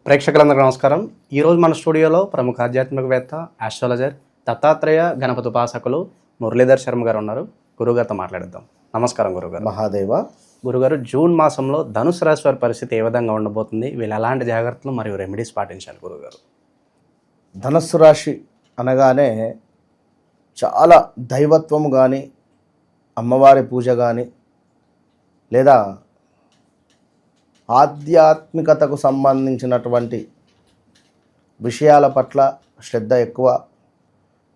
ప్రేక్షకులందరికీ నమస్కారం. ఈరోజు మన స్టూడియోలో ప్రముఖ ఆధ్యాత్మికవేత్త, ఆస్ట్రాలజర్, దత్తాత్రేయ గణపతి ఉపాసకులు మురళీధర్ శర్మ గారు ఉన్నారు. గురుగారితో మాట్లాడిద్దాం. నమస్కారం గురుగారు. మహాదేవ. గురుగారు, జూన్ మాసంలో ధనుసు రాశి వారి పరిస్థితి ఏ విధంగా ఉండబోతుంది? వీళ్ళు ఎలాంటి జాగ్రత్తలు మరియు రెమెడీస్ పాటించాలి గురుగారు? ధనస్సు రాశి అనగానే చాలా దైవత్వం కానీ, అమ్మవారి పూజ కానీ, లేదా ఆధ్యాత్మికతకు సంబంధించినటువంటి విషయాల పట్ల శ్రద్ధ ఎక్కువ,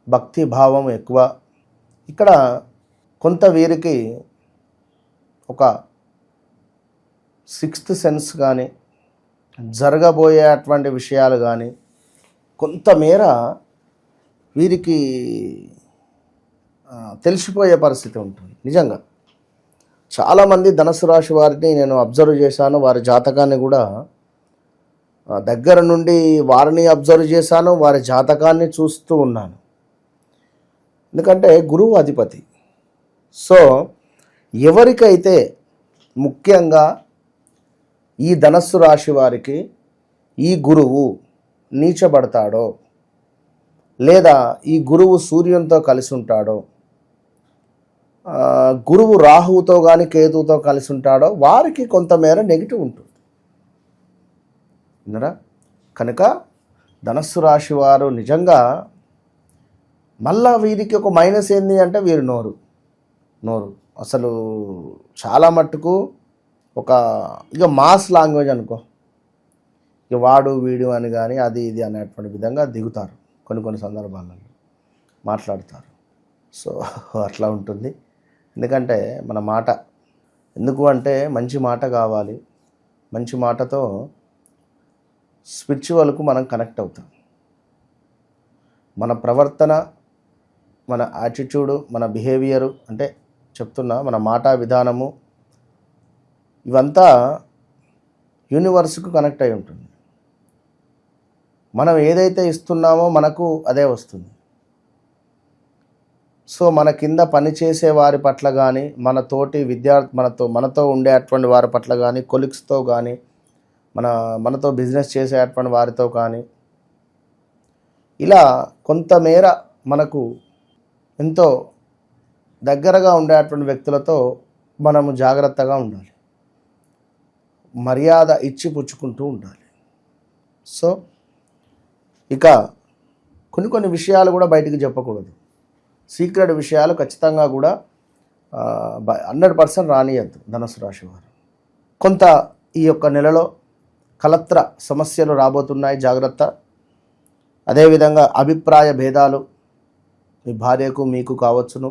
భక్తి భావం ఎక్కువ. ఇక్కడ కొంత వీరికి ఒక సిక్స్త్ సెన్స్ కానీ, జరగబోయేటువంటి విషయాలు కానీ కొంతమేర వీరికి తెలిసిపోయే పరిస్థితి ఉంటుంది. నిజంగా చాలామంది ధనుసు రాశి వారిని నేను అబ్జర్వ్ చేశాను. వారి జాతకాన్ని కూడా దగ్గర నుండి వారిని అబ్జర్వ్ చేశాను, వారి జాతకాన్ని చూస్తూ ఉన్నాను. ఎందుకంటే గురువు అధిపతి. సో ఎవరికైతే ముఖ్యంగా ఈ ధనుస్సు రాశి వారికి ఈ గురువు నీచబడతాడో, లేదా ఈ గురువు సూర్యునితో కలిసి ఉంటాడో, గురువు రాహువుతో కానీ కేతువుతో కలిసి ఉంటాడో, వారికి కొంతమేర నెగిటివ్ ఉంటుంది. విన్నరా? కనుక ధనుస్సు రాశి వారు నిజంగా మళ్ళా వీరికి ఒక మైనస్ ఏంది అంటే వీరు నోరు అసలు చాలా మట్టుకు ఒక ఇక మాస్ లాంగ్వేజ్ అనుకో, ఇక వాడు వీడు అని కానీ అది ఇది అనేటువంటి విధంగా దిగుతారు. కొన్ని సందర్భాలలో మాట్లాడతారు. సో అట్లా ఉంటుంది. ఎందుకంటే మన మాట ఎందుకు అంటే మంచి మాట కావాలి. మంచి మాటతో స్పిరిచువల్కు మనం కనెక్ట్ అవుతాం. మన ప్రవర్తన, మన యాటిట్యూడు, మన బిహేవియరు అంటే చెప్తున్నా మన మాట విధానము ఇవంతా యూనివర్స్కు కనెక్ట్ అయి ఉంటుంది. మనం ఏదైతే ఇస్తున్నామో మనకు అదే వస్తుంది. సో మన కింద పనిచేసే వారి పట్ల కానీ, మన తోటి మనతో ఉండే అటువంటి వారి పట్ల కానీ, కొలీగ్స్తో కానీ, మనతో బిజినెస్ చేసే అటువంటి వారితో కానీ, ఇలా కొంతమేర మనకు ఎంతో దగ్గరగా ఉండే అటువంటి వ్యక్తులతో మనము జాగ్రత్తగా ఉండాలి. మర్యాద ఇచ్చి పుచ్చుకుంటూ ఉండాలి. సో ఇక కొన్ని విషయాలు కూడా బయటికి చెప్పకూడదు. సీక్రెట్ విషయాలు ఖచ్చితంగా కూడా 100% రానియద్దు ధనుసు రాశి వారు. కొంత ఈ యొక్క నెలలో కలత్ర సమస్యలు రాబోతున్నాయి, జాగ్రత్త. అదేవిధంగా అభిప్రాయ భేదాలు మీ భార్యకు మీకు కావచ్చును,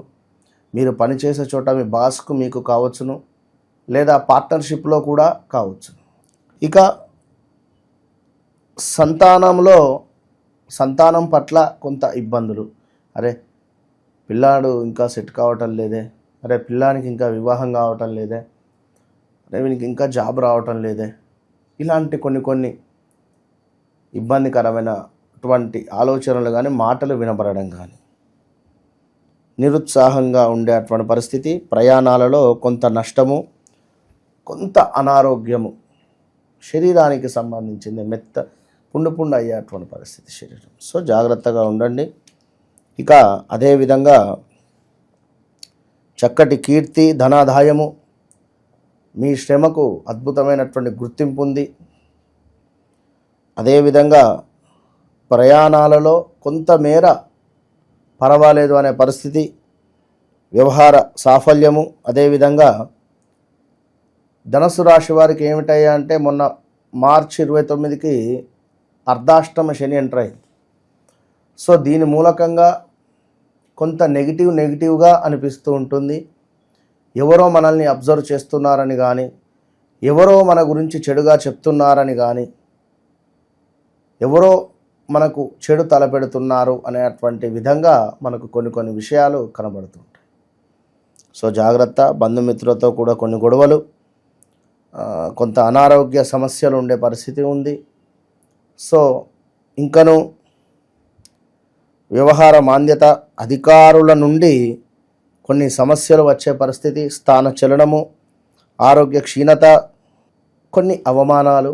మీరు పనిచేసే చోట మీ బాస్కు మీకు కావచ్చును, లేదా పార్ట్నర్షిప్లో కూడా కావచ్చును. ఇక సంతానం పట్ల కొంత ఇబ్బందులు. అరే పిల్లాడు ఇంకా సెట్ కావటం లేదే, అరే పిల్లానికి ఇంకా వివాహం కావటం లేదే, అరే వీనికి ఇంకా జాబ్ రావటం లేదే, ఇలాంటి కొన్ని ఇబ్బందికరమైనటువంటి ఆలోచనలు కానీ, మాటలు వినబడడం కానీ, నిరుత్సాహంగా ఉండే అటువంటి పరిస్థితి, ప్రయాణాలలో కొంత నష్టము, కొంత అనారోగ్యము, శరీరానికి సంబంధించింది పుండు అయ్యేటువంటి పరిస్థితి శరీరం. సో జాగ్రత్తగా ఉండండి. ఇక అదేవిధంగా చక్కటి కీర్తి, ధనాదాయము, మీ శ్రమకు అద్భుతమైనటువంటి గుర్తింపు ఉంది. అదేవిధంగా ప్రయాణాలలో కొంతమేర పర్వాలేదు అనే పరిస్థితి, వ్యవహార సాఫల్యము. అదేవిధంగా ధనుసు రాశి వారికి ఏమిటయ్యా అంటే మొన్న మార్చి 29కి అర్ధాష్టమ శని ఎంటర్ అయింది. సో దీని మూలకంగా కొంత నెగిటివ్గా అనిపిస్తూ ఉంటుంది. ఎవరో మనల్ని అబ్జర్వ్ చేస్తున్నారని కానీ, ఎవరో మన గురించి చెడుగా చెప్తున్నారని కానీ, ఎవరో మనకు చెడు తలపెడుతున్నారు అనేటువంటి విధంగా మనకు కొన్ని విషయాలు కనబడుతుంటాయి. సో జాగ్రత్త. బంధుమిత్రులతో కూడా కొన్ని గొడవలు, కొంత అనారోగ్య సమస్యలు ఉండే పరిస్థితి ఉంది. సో ఇంకను వ్యవహార మాంద్యత, అధికారుల నుండి కొన్ని సమస్యలు వచ్చే పరిస్థితి, స్థాన చలనము, ఆరోగ్య క్షీణత, కొన్ని అవమానాలు,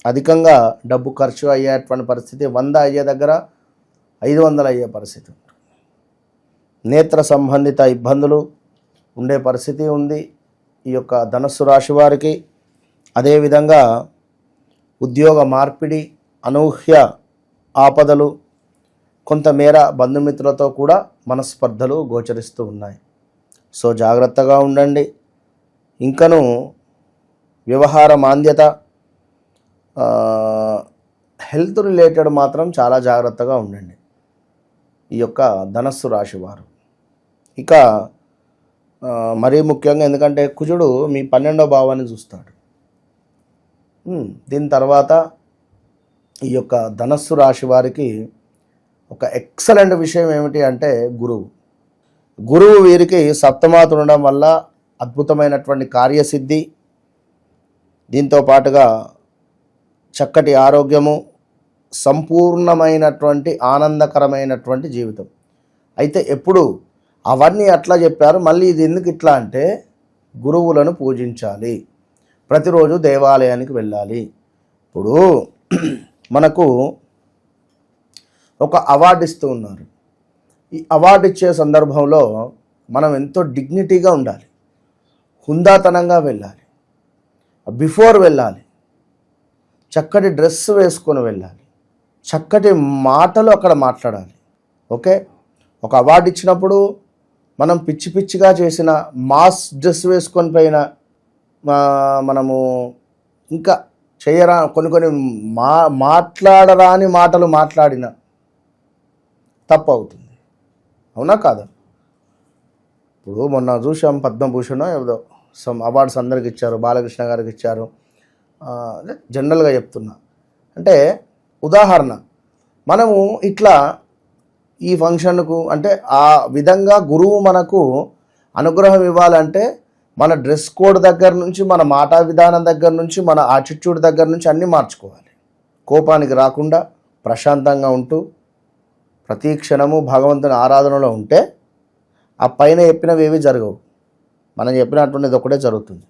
అధికంగా డబ్బు ఖర్చు అయ్యేటువంటి పరిస్థితి, 100 అయ్యే దగ్గర 500 అయ్యే పరిస్థితి ఉంటుంది. నేత్ర సంబంధిత ఇబ్బందులు ఉండే పరిస్థితి ఉంది ఈ యొక్క ధనస్సు రాశి వారికి. అదేవిధంగా ఉద్యోగ మార్పిడి, అనూహ్య ఆపదలు, కొంతమేర బంధుమిత్రులతో కూడా మనస్పర్ధలు గోచరిస్తూ ఉన్నాయి. సో జాగ్రత్తగా ఉండండి. ఇంకను వ్యవహార మాంద్యత, హెల్త్ రిలేటెడ్ మాత్రం చాలా జాగ్రత్తగా ఉండండి ఈ యొక్క ధనస్సు రాశి వారు. ఇక మరీ ముఖ్యంగా ఎందుకంటే కుజుడు మీ 12వ భావాన్ని చూస్తాడు. దీని తర్వాత ఈ యొక్క ధనస్సు రాశి వారికి ఒక ఎక్సలెంట్ విషయం ఏమిటి అంటే గురువు వీరికి సప్తమాత ఉండడం వల్ల అద్భుతమైనటువంటి కార్యసిద్ధి, దీంతో పాటుగా చక్కటి ఆరోగ్యము, సంపూర్ణమైనటువంటి ఆనందకరమైనటువంటి జీవితం. అయితే ఎప్పుడు అవన్నీ అట్లా చెప్పారు, మళ్ళీ ఇది ఎందుకు ఇట్లా అంటే గురువులను పూజించాలి, ప్రతిరోజు దేవాలయానికి వెళ్ళాలి. ఇప్పుడు మనకు ఒక అవార్డు ఇస్తూ ఉన్నారు. ఈ అవార్డు ఇచ్చే సందర్భంలో మనం ఎంతో డిగ్నిటీగా ఉండాలి, హుందాతనంగా వెళ్ళాలి, బిఫోర్ వెళ్ళాలి, చక్కటి డ్రెస్ వేసుకొని వెళ్ళాలి, చక్కటి మాటలు అక్కడ మాట్లాడాలి. ఓకే, ఒక అవార్డు ఇచ్చినప్పుడు మనం పిచ్చి పిచ్చిగా చేసిన, మాస్ డ్రెస్ వేసుకొని పోయిన, మనము ఇంకా చేయరా కొన్ని మాట్లాడరాని మాటలు మాట్లాడిన తప్పు అవుతుంది. అవునా కాదా? ఇప్పుడు మొన్న చూసాం, పద్మభూషణ్ ఏదో సమ్ అవార్డ్స్ అందరికి ఇచ్చారు, బాలకృష్ణ గారికి ఇచ్చారు. జనరల్గా చెప్తున్నా, అంటే ఉదాహరణ, మనము ఇట్లా ఈ ఫంక్షన్కు అంటే ఆ విధంగా గురువు మనకు అనుగ్రహం ఇవ్వాలంటే మన డ్రెస్ కోడ్ దగ్గర నుంచి, మన మాటా విధానం దగ్గర నుంచి, మన యాటిట్యూడ్ దగ్గర నుంచి అన్నీ మార్చుకోవాలి. కోపానికి రాకుండా ప్రశాంతంగా ఉంటూ ప్రతి క్షణము భగవంతుని ఆరాధనలో ఉంటే ఆ పైన చెప్పినవి ఏవి జరగవు, మనం చెప్పినటువంటిది ఒకటే జరుగుతుంది.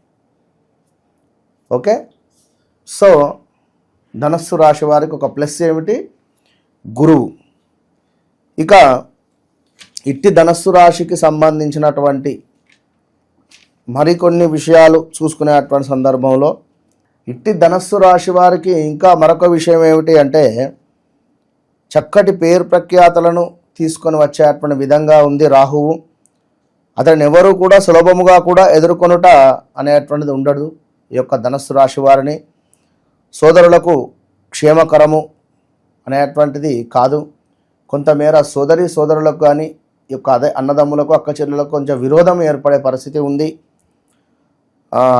ఓకే, సో ధనస్సు రాశి వారికి ఒక ప్లస్ ఏమిటి? గురువు. ఇక ఇట్టి ధనస్సు రాశికి సంబంధించినటువంటి మరికొన్ని విషయాలు చూసుకునేటువంటి సందర్భంలో ఇట్టి ధనస్సు రాశి వారికి ఇంకా మరొక విషయం ఏమిటి అంటే చక్కటి పేరు ప్రఖ్యాతలను తీసుకొని వచ్చేటువంటి విధంగా ఉంది రాహువు. అతన్ని ఎవరు కూడా సులభముగా కూడా ఎదుర్కొనుట అనేటువంటిది ఉండదు ఈ యొక్క ధనస్సు రాశి వారిని. సోదరులకు క్షేమకరము అనేటువంటిది కాదు. కొంతమేర సోదరులకు కానీ ఈ యొక్క అన్నదమ్ములకు, అక్క చెల్లెలకు కొంచెం విరోధం ఏర్పడే పరిస్థితి ఉంది.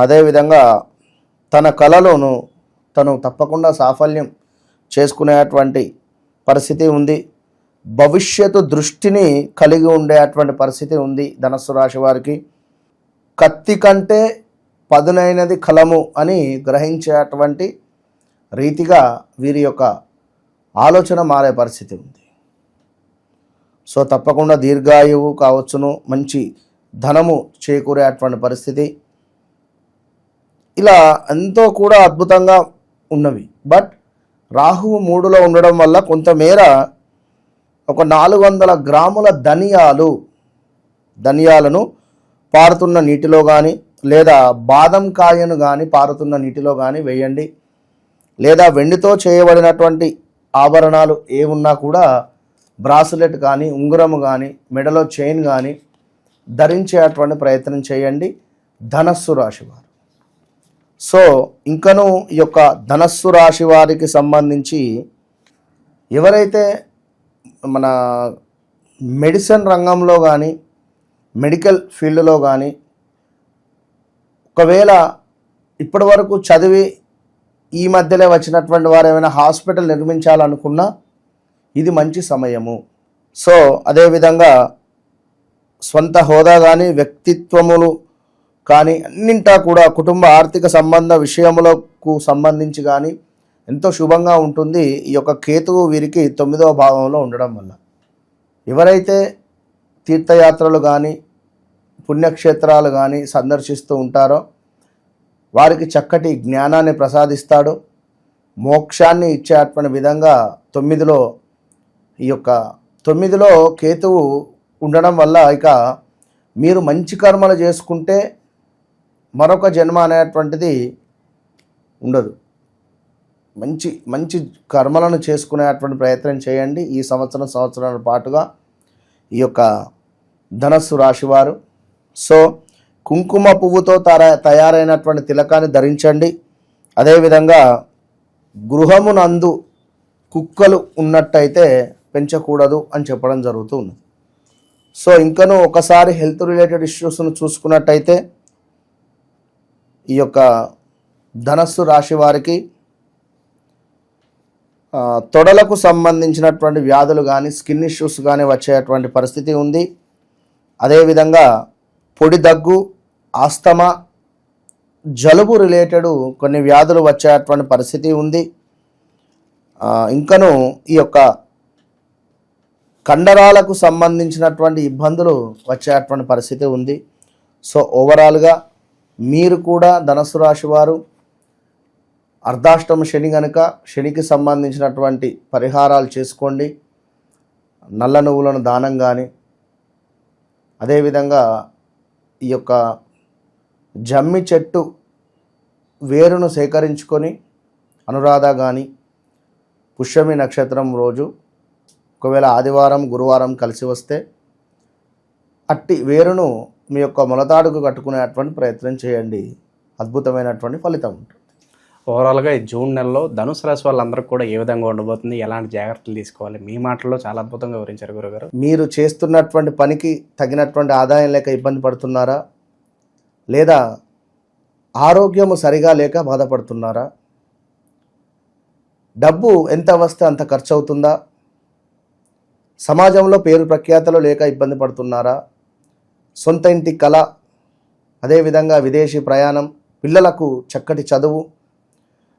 అదేవిధంగా తన కళలోను తను తప్పకుండా సాఫల్యం చేసుకునేటువంటి పరిస్థితి ఉంది. భవిష్యత్తు దృష్టిని కలిగి ఉండేటువంటి పరిస్థితి ఉంది ధనస్సు రాశి వారికి. కత్తి కంటే పదునైనది కలము అని గ్రహించేటువంటి రీతిగా వీరి యొక్క ఆలోచన మారే పరిస్థితి ఉంది. సో తప్పకుండా దీర్ఘాయువు కావచ్చును, మంచి ధనము చేకూరేటువంటి పరిస్థితి, ఇలా ఎంతో కూడా అద్భుతంగా ఉన్నవి. బట్ రాహువు 3లో ఉండడం వల్ల కొంతమేర ఒక 400 గ్రాముల ధనియాలను పారుతున్న నీటిలో కానీ, లేదా బాదం కాయను కానీ పారుతున్న నీటిలో కానీ వేయండి. లేదా వెండితో చేయబడినటువంటి ఆభరణాలు ఏమున్నా కూడా, బ్రాస్లెట్ కానీ, ఉంగరము కానీ, మెడలో చైన్ కానీ ధరించేటువంటి ప్రయత్నం చేయండి ధనస్సు రాశి వారు. సో ఇంకనూ ఈ యొక్క ధనస్సు రాశి వారికి సంబంధించి ఎవరైతే మన మెడిసిన్ రంగంలో కానీ, మెడికల్ ఫీల్డ్లో కానీ ఒకవేళ ఇప్పటి వరకు చదివి ఈ మధ్యలో వచ్చినటువంటి వారు ఏమైనా హాస్పిటల్ నిర్మించాలనుకున్నా ఇది మంచి సమయము. సో అదేవిధంగా స్వంత హోదా కానీ, వ్యక్తిత్వములు కానీ అన్నింటా కూడా కుటుంబ ఆర్థిక సంబంధ విషయములకు సంబంధించి కానీ ఎంతో శుభంగా ఉంటుంది ఈ యొక్క కేతువు వీరికి 9వ భావంలో ఉండడం వల్ల. ఎవరైతే తీర్థయాత్రలు కానీ, పుణ్యక్షేత్రాలు కానీ సందర్శిస్తూ ఉంటారో వారికి చక్కటి జ్ఞానాన్ని ప్రసాదిస్తాడు. మోక్షాన్ని ఇచ్చేటువంటి విధంగా 9లో ఈ యొక్క 9లో కేతువు ఉండడం వల్ల ఇక మీరు మంచి కర్మలు చేసుకుంటే మరొక జన్మ అనేటువంటిది ఉండదు. మంచి మంచి కర్మలను చేసుకునేటువంటి ప్రయత్నం చేయండి ఈ సంవత్సరాల పాటుగా ఈ యొక్క ధనస్సు రాశివారు. సో కుంకుమ పువ్వుతో తయారైనటువంటి తిలకాన్ని ధరించండి. అదేవిధంగా గృహమునందు కుక్కలు ఉన్నట్టయితే పెంచకూడదు అని చెప్పడం జరుగుతుంది. సో ఇంకనూ ఒకసారి హెల్త్ రిలేటెడ్ ఇష్యూస్ను చూసుకున్నట్టయితే ఈ యొక్క ధనస్సు రాశి వారికి తొడలకు సంబంధించినటువంటి వ్యాధులు కానీ స్కిన్ ఇష్యూస్ కానీ వచ్చేటువంటి పరిస్థితి ఉంది. అదేవిధంగా పొడి దగ్గు, ఆస్తమా, జలుబు రిలేటెడ్ కొన్ని వ్యాధులు వచ్చేటువంటి పరిస్థితి ఉంది. ఇంకను ఈ యొక్క కండరాలకు సంబంధించినటువంటి ఇబ్బందులు వచ్చేటువంటి పరిస్థితి ఉంది. సో ఓవరాల్గా మీరు కూడా ధనుసు రాశి వారు అర్ధాష్టమ శని కనుక శనికి సంబంధించినటువంటి పరిహారాలు చేసుకోండి. నల్ల నువ్వులను దానం కానీ, అదేవిధంగా ఈ యొక్క జమ్మి చెట్టు వేరును సేకరించుకొని అనురాధ కానీ పుష్యమి నక్షత్రం రోజు ఒకవేళ ఆదివారం గురువారం కలిసి వస్తే అట్టి వేరును మీ యొక్క మొలతాడుకు కట్టుకునేటువంటి ప్రయత్నం చేయండి. అద్భుతమైనటువంటి ఫలితం ఉంటుంది. ఓవరాల్గా ఈ జూన్ నెలలో ధనుసు రాశి వాళ్ళందరికీ కూడా ఏ విధంగా ఉండబోతుంది, ఎలాంటి జాగ్రత్తలు తీసుకోవాలి, మీ మాటల్లో చాలా అద్భుతంగా వివరించారు గురుగారు. మీరు చేస్తున్నటువంటి పనికి తగినటువంటి ఆదాయం లేక ఇబ్బంది పడుతున్నారా, లేదా ఆరోగ్యము సరిగా లేక బాధపడుతున్నారా, డబ్బు ఎంత వస్తే అంత ఖర్చు అవుతుందా, సమాజంలో పేరు ప్రఖ్యాతలు లేక ఇబ్బంది పడుతున్నారా, సొంత ఇంటి కళ, అదేవిధంగా విదేశీ ప్రయాణం, పిల్లలకు చక్కటి చదువు,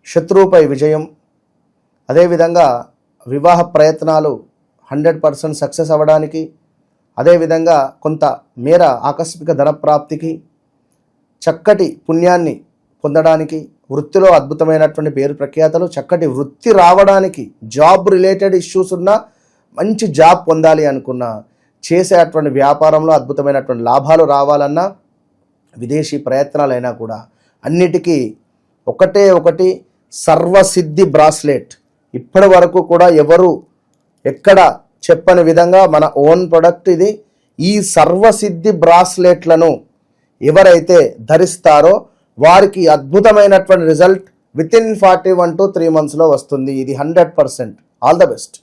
శత్రువుపై విజయం, అదేవిధంగా వివాహ ప్రయత్నాలు 100% సక్సెస్ అవ్వడానికి, అదేవిధంగా కొంత మేర ఆకస్మిక ధనప్రాప్తికి, చక్కటి పుణ్యాన్ని పొందడానికి, వృత్తిలో అద్భుతమైనటువంటి పేరు ప్రఖ్యాతలు, చక్కటి వృత్తి రావడానికి, జాబ్ రిలేటెడ్ ఇష్యూస్ ఉన్నా మంచి జాబ్ పొందాలి అనుకున్నా, చేసేటువంటి వ్యాపారంలో అద్భుతమైనటువంటి లాభాలు రావాలన్నా, విదేశీ ప్రయత్నాలైనా కూడా అన్నిటికీ ఒకటి సర్వసిద్ధి బ్రాస్లెట్. ఇప్పటి వరకు కూడా ఎవరు ఎక్కడ చెప్పని విధంగా మన ఓన్ ప్రొడక్ట్ ఇది. ఈ సర్వసిద్ధి బ్రాస్లెట్లను ఎవరైతే ధరిస్తారో వారికి అద్భుతమైనటువంటి result with in 41 to 3 months వస్తుంది. ఇది 100%. All the best.